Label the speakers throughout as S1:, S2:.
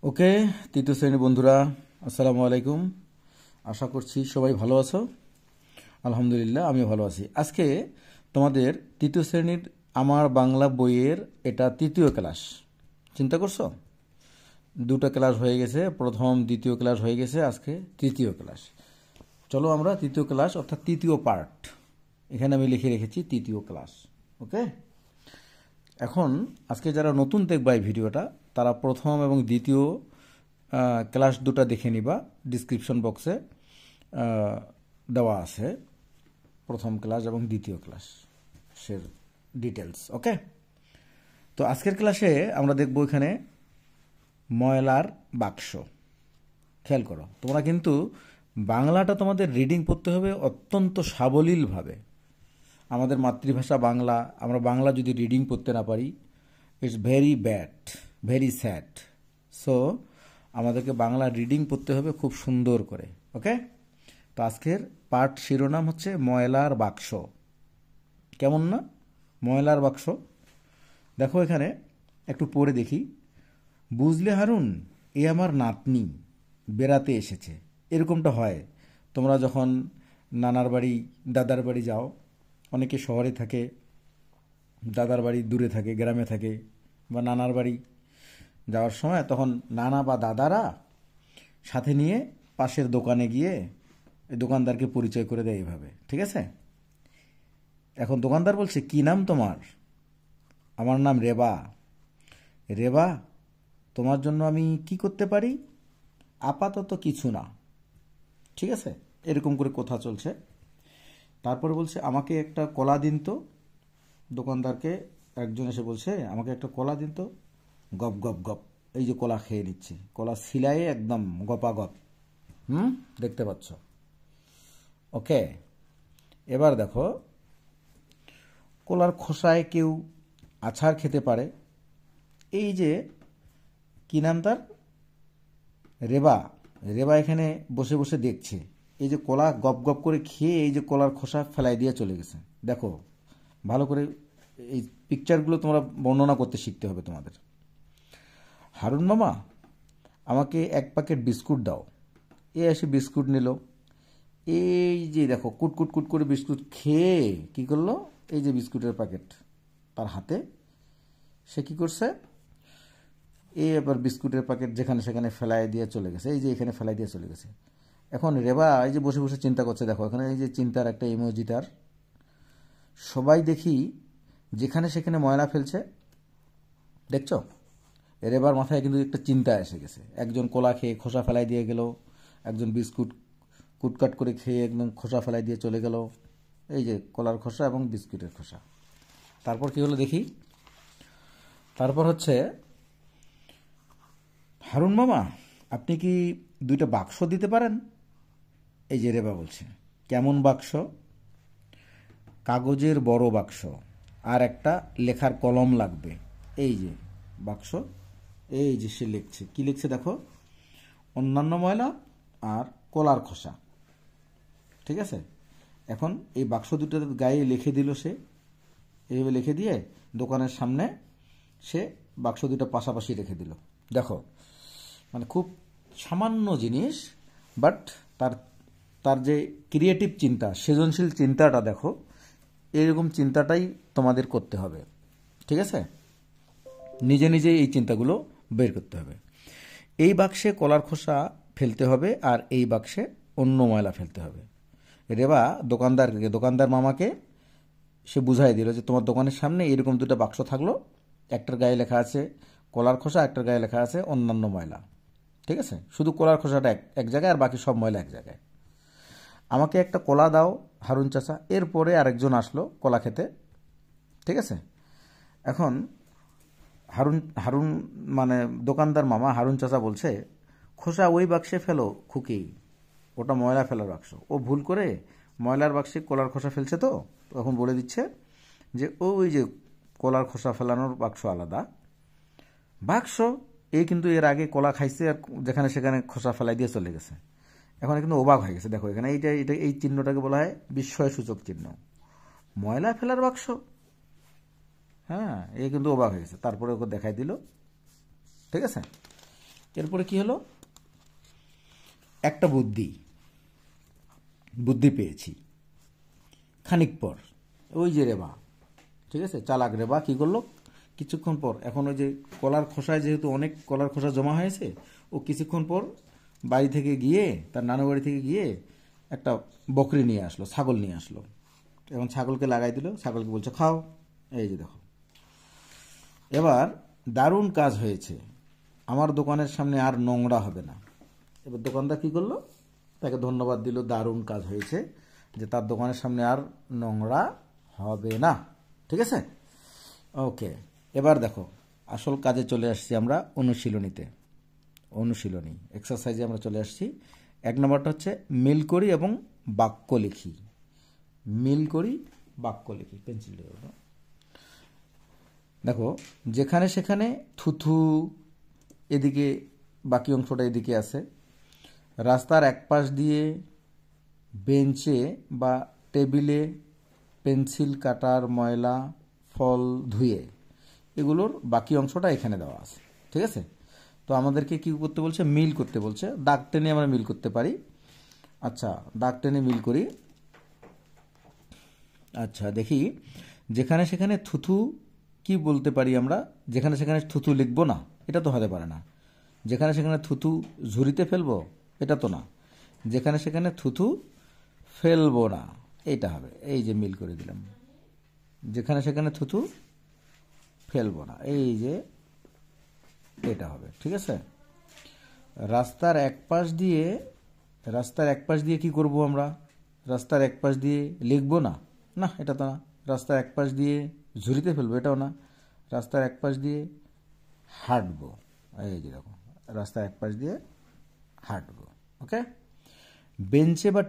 S1: ওকে, তৃতীয় শ্রেণীর বন্ধুরা আসসালামু আলাইকুম। আশা করছি সবাই ভালো আছো। আলহামদুলিল্লাহ আমিও ভালো আছি। আজকে তোমাদের তৃতীয় শ্রেণীর আমার বাংলা বইয়ের এটা তৃতীয় ক্লাস। চিন্তা করছো, দুটো ক্লাস হয়ে গেছে, প্রথম দ্বিতীয় ক্লাস হয়ে গেছে, আজকে তৃতীয় ক্লাস। চলো আমরা তৃতীয় ক্লাস অর্থাৎ তৃতীয় পার্ট, এখানে আমি লিখে রেখেছি তৃতীয় ক্লাস। ওকে, এখন আজকে যারা নতুন দেখবা এই ভিডিওটা, তারা প্রথম এবং দ্বিতীয় ক্লাস দুটা দেখে নিবা। ডিসক্রিপশন বক্সে দেওয়া আছে প্রথম ক্লাস এবং দ্বিতীয় ক্লাস সের ডিটেলস। ওকে, তো আজকের ক্লাসে আমরা দেখব এখানে ময়লার বাক্স। খেয়াল করো, তোমরা কিন্তু বাংলাটা তোমাদের রিডিং পড়তে হবে অত্যন্ত সাবলীলভাবে। আমাদের মাতৃভাষা বাংলা, আমরা বাংলা যদি রিডিং পড়তে না পারি, it's very bad, very sad. So আমাদেরকে বাংলা রিডিং পড়তে হবে খুব সুন্দর করে। ওকে, তো আজকের পাঠ শিরোনাম হচ্ছে ময়লার বাক্স। কেমন না, ময়লার বাক্স? দেখো এখানে একটু পড়ে দেখি। বুঝলে হারুন, এ আমার নাতনি বেড়াতে এসেছে। এরকমটা হয় তোমরা যখন নানার বাড়ি দাদার বাড়ি যাও। অনেকে শহরে থাকে, দাদার বাড়ি দূরে থাকে, গ্রামে থাকে, বা নানার বাড়ি যাওয়ার সময় তখন নানা বা দাদারা সাথে নিয়ে পাশের দোকানে গিয়ে এই দোকানদারকে পরিচয় করে দেয় এইভাবে। ঠিক আছে, এখন দোকানদার বলছে, কি নাম তোমার? আমার নাম রেবা। রেবা, তোমার জন্য আমি কি করতে পারি? আপাতত কিছু না। ঠিক আছে, এরকম করে কথা চলছে। তারপরে বলছে, আমাকে একটা কলা দিন তো। দোকানদারকে একজন এসে বলছে, আমাকে একটা কলা দিন তো। গপ গপ গপ, এই যে কলা খেয়ে নিচ্ছে, কলা সিলাইয়ে একদম গপাগপ। দেখতে পাচ্ছ? ওকে, এবার দেখো, কলার খোসায় কেউ আছাড় খেতে পারে। এই যে কি নাম তার? রেবা। রেবা এখানে বসে বসে দেখছে এই যে কলা গপ গপ করে খেয়ে এই যে কলার খোসা ফেলাই দিয়ে চলে গেছে। দেখো ভালো করে, এই পিকচারগুলো তোমরা বর্ণনা করতে শিখতে হবে তোমাদের। হারুন মামা, আমাকে এক প্যাকেট বিস্কুট দাও। এ এসে বিস্কুট নিল। এই যে দেখো, কুটকুট কুট করে বিস্কুট খেয়ে কি করলো, এই যে বিস্কুটের প্যাকেট তার হাতে, সে কি করছে, এই এবার বিস্কুটের প্যাকেট যেখানে সেখানে ফেলাই দিয়ে চলে গেছে। এই যে এখানে ফেলাই দিয়ে চলে গেছে। এখন রেবা এই যে বসে বসে চিন্তা করছে। দেখো এখানে এই যে চিন্তার একটা ইমোজিটার। সবাই দেখি যেখানে সেখানে ময়লা ফেলছে, দেখছো? রেবার মাথায় কিন্তু একটা চিন্তা এসে গেছে। একজন কলা খেয়ে খোসা ফেলাই দিয়ে গেল, একজন বিস্কুট কুটকাট করে খেয়ে একদম খোসা ফেলাই দিয়ে চলে গেল। এই যে কলার খোসা এবং বিস্কুটের খোসা। তারপর কি হলো দেখি। তারপর হচ্ছে, হারুন মামা, আপনি কি দুইটা বাক্স দিতে পারেন? এই যে রেবা বলছে, কেমন বাক্স? কাগজের বড় বাক্স, আর একটা লেখার কলম লাগবে। এই যে বাক্স, এই যে সে লিখছে, কি লিখছে দেখো, অন্যান্য ময়লা আর কলার খোসা। ঠিক আছে, এখন এই বাক্স দুটোর গায়ে লিখে দিল সে। এইভাবে লিখে দিয়ে দোকানের সামনে সে বাক্স দুটো পাশাপাশি রেখে দিল। দেখো, মানে খুব সামান্য জিনিস, বাট তার তার যে ক্রিয়েটিভ চিন্তা, সৃজনশীল চিন্তাটা দেখো, এরকম চিন্তাটাই তোমাদের করতে হবে। ঠিক আছে, নিজে নিজে এই চিন্তাগুলো বের করতে হবে। এই বাক্সে কলার খোসা ফেলতে হবে আর এই বাক্সে অন্য ময়লা ফেলতে হবে। রেবা দোকানদার মামাকে সে বুঝাই দিল যে তোমার দোকানের সামনে এরকম দুটো বাক্স থাকলো, একটার গায়ে লেখা আছে কলার খোসা, একটার গায়ে লেখা আছে অন্যান্য ময়লা। ঠিক আছে, শুধু কলার খোসাটা এক জায়গায় আর বাকি সব ময়লা এক জায়গায়। আমাকে একটা কলা দাও হারুন চাচা। এরপরে আরেকজন আসলো কলা খেতে। ঠিক আছে, এখন হারুন মানে দোকানদার মামা হারুন চাচা বলছে, খোসা ওই বাক্সে ফেলো খুকি, ওটা ময়লা ফেলার বাক্স। ও ভুল করে ময়লার বাক্সে কলার খোসা ফেলছে। তো এখন বলে দিচ্ছে যে ওই যে কলার খোসা ফেলানোর বাক্স আলাদা বাক্স। এই কিন্তু এর আগে কলা খাইছে আর যেখানে সেখানে খোসা ফেলাই দিয়ে চলে গেছে। এখন কিন্তু অবাক হয়ে গেছে। দেখো এখানে এই চিহ্নটাকে বলা হয় বিস্ময়সূচক চিহ্ন, ময়লা ফেলার বাক্স। হ্যাঁ, এই কিন্তু অবাক হয়ে গেছে। তারপরে ওকে দেখাই দিল। ঠিক আছে, এরপরে কি হলো, একটা বুদ্ধি পেয়েছি। খানিক পর ওই যে রেবা, ঠিক আছে, চালাক রেবা কি করলো, কিছুক্ষণ পর, এখন ওই যে কলার খোসায় যেহেতু অনেক কলার খোসা জমা হয়েছে, ও কিছুক্ষণ পর বাড়ি থেকে গিয়ে, তার নানু বাড়ি থেকে গিয়ে একটা বকরি নিয়ে আসলো, ছাগল নিয়ে আসলো। এখন ছাগলকে লাগাই দিল, ছাগলকে বলছে খাও, এই যে দেখো। এবার দারুণ কাজ হয়েছে, আমার দোকানের সামনে আর নোংরা হবে না। এবার দোকানদার কি করলো, তাকে ধন্যবাদ দিল, দারুণ কাজ হয়েছে, যে তার দোকানের সামনে আর নোংরা হবে না। ঠিক আছে, ওকে। এবার দেখো আসল কাজে চলে আসছি আমরা, অনুশীলনী এক্সারসাইজে আমরা চলে আসছি। 1 নম্বরটা হচ্ছে মিল করি এবং বাক্য লিখি। পেন্সিল দিয়ে দেখো, যেখানে সেখানে থুথু, এদিকে বাকি অংশটা এদিকে আছে। রাস্তার এক পাশ দিয়ে বেঞ্চে বা টেবিলে পেন্সিল কাটার ময়লা, ফল ধুয়ে, এগুলোর বাকি অংশটা এখানে দেওয়া আছে। ঠিক আছে, তো আমাদেরকে কি করতে বলছে, মিল করতে বলছে। দাগ টেনে আমরা মিল করতে পারি। আচ্ছা, দাগ টেনে মিল করি। আচ্ছা দেখি, যেখানে সেখানে থুথু কি বলতে পারি আমরা, যেখানে সেখানে থুথু লিখবো না, এটা তো হতে পারে না। যেখানে সেখানে থুথু ঝুড়িতে ফেলবো, এটা তো না। যেখানে সেখানে থুথু ফেলবো না, এইটা হবে। এই যে মিল করে দিলাম, যেখানে সেখানে থুথু ফেলবো না, এই যে এটা হবে। ঠিক আছে, রাস্তার এক পাশ দিয়ে কি করব আমরা, রাস্তার এক পাশ দিয়ে লিখবো না, না এটা তো না। রাস্তার এক পাশ দিয়ে ঝুড়িতে ফেলবো, এটাও না। রাস্তার এক পাশ দিয়ে হাঁটবো, এই যে দেখো, রাস্তার এক পাশ দিয়ে হাঁটবো। ওকে, বেঞ্চে বা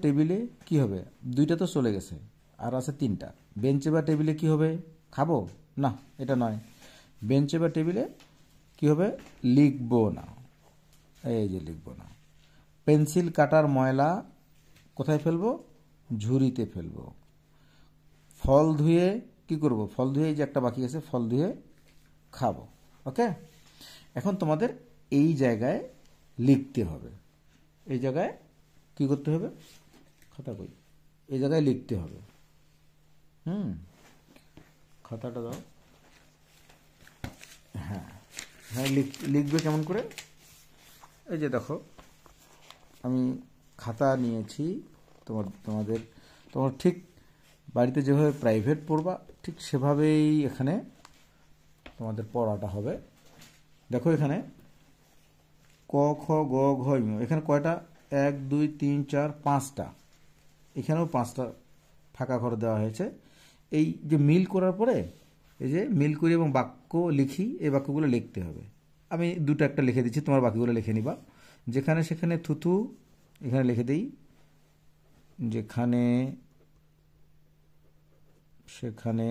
S1: টেবিলে কি হবে, দুইটা তো চলে গেছে, আর আছে 3টা। বেঞ্চে বা টেবিলে কি হবে, খাবো, না এটা নয়। বেঞ্চে বা টেবিলে কি হবে, লিখবো না, এই যে লিখবো না। পেন্সিল কাটার ময়লা কোথায় ফেলবো, ঝুড়িতে ফেলবো। ফল ধুয়ে কি করব, ফল ধুয়ে, এই যে একটা বাকি আছে, ফল ধুয়ে খাবো। ওকে, এখন তোমাদের এই জায়গায় লিখতে হবে, এই জায়গায় কি করতে হবে, খাতা কই, এই জায়গায় লিখতে হবে। খাতাটা দাও। হ্যাঁ হ্যাঁ, লিখবে কেমন করে, এই যে দেখো আমি খাতা নিয়েছি। তোমার ঠিক বাড়িতে যেভাবে প্রাইভেট পড়বা, ঠিক সেভাবেই এখানে তোমাদের পড়াটা হবে। দেখো এখানে ক খ গ ঘ ঞ, এখানে কয়টা, 1 2 3 4 5টা, এখানেও 5টা ফাঁকা ঘর দেওয়া হয়েছে। এই যে মিল করার পরে, এই যে মিল করি এবং বাক্য লিখি, এই বাক্যগুলো লিখতে হবে। আমি দুটো একটা লিখে দিচ্ছি, তোমার বাকিগুলো লিখে নিবা। যেখানে সেখানে থুথু, এখানে লিখে দিই, যেখানে সেখানে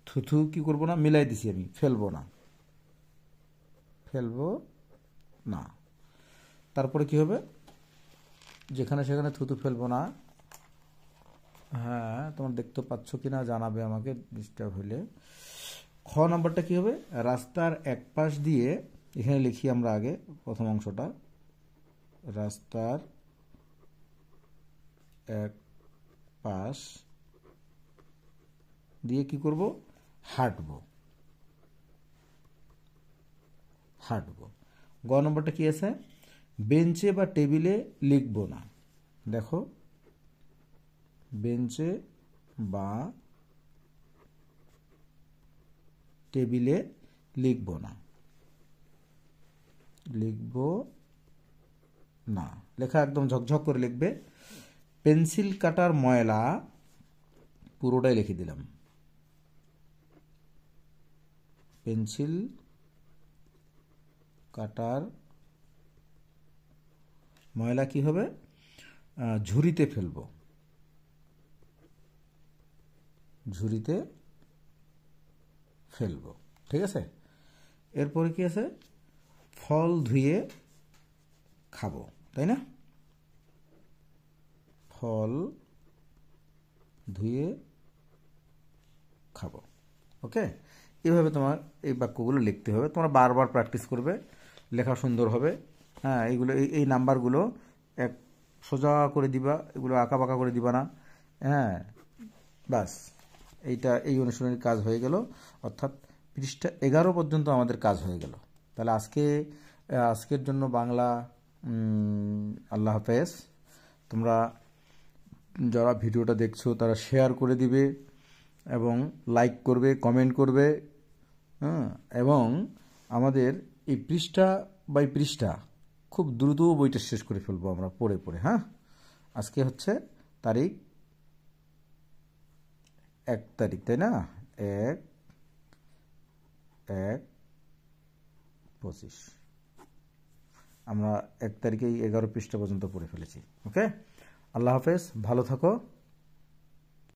S1: থুথু কি করব না, মিলাই দিছি আমি, ফেলবো না। তারপরে কি হবে, যেখানে সেখানে থুথু ফেলবো না। হ্যাঁ, তোমার দেখতে পাচ্ছ কিনা জানাবে আমাকে, ডিস্টার্ব হলে। খ নাম্বারটা কি হবে, রাস্তার এক পাশ দিয়ে, এখানে লিখি আমরা আগে প্রথম অংশটা, রাস্তার এক পাশ দিয়ে কি করব, হাঁটবো। গ নম্বরটা কি আছে, বেঞ্চে বা টেবিলে লিখবো না। দেখো, বেঞ্চে বা টেবিলে লিখবো না, লেখা একদম ঝকঝক করে লিখবে। পেন্সিল কাটার ময়লা, পুরোটাই লিখে দিলাম। পেন্সিল কাটার ময়লা কি হবে, ঝুড়িতে ফেলবো, ঠিক আছে। এরপরে কি আছে, ফল ধুয়ে খাবো, তাই না, ফল ধুয়ে খাবো। ওকে, এভাবে তোমার এই বাক্যগুলো লিখতে হবে। তোমরা বারবার প্র্যাকটিস করবে, লেখা সুন্দর হবে। হ্যাঁ, এইগুলো এই নাম্বারগুলো এক সোজা করে দিবা, এগুলো আঁকা বাঁকা করে দিবা না। হ্যাঁ, বাস এই অনুশীলনের কাজ হয়ে গেল, অর্থাৎ পৃষ্ঠা 11 পর্যন্ত আমাদের কাজ হয়ে গেল। তাহলে আজকের জন্য বাংলা আল্লাহ হাফেজ। তোমরা যারা ভিডিওটা দেখছো তারা শেয়ার করে দিবে এবং লাইক করবে, কমেন্ট করবে। হ্যাঁ, এবং আমাদের এই পৃষ্ঠা বাই পৃষ্ঠা খুব দ্রুত বইটা শেষ করে ফেলবো আমরা পড়ে পড়ে। হ্যাঁ, আজকে হচ্ছে তারিখ 1 তারিখ, তাই না? 1/1/25 আমরা 1 তারিখেই 11 পৃষ্ঠা পর্যন্ত পড়ে ফেলেছি। ওকে, আল্লাহ হাফেজ, ভালো থাকো।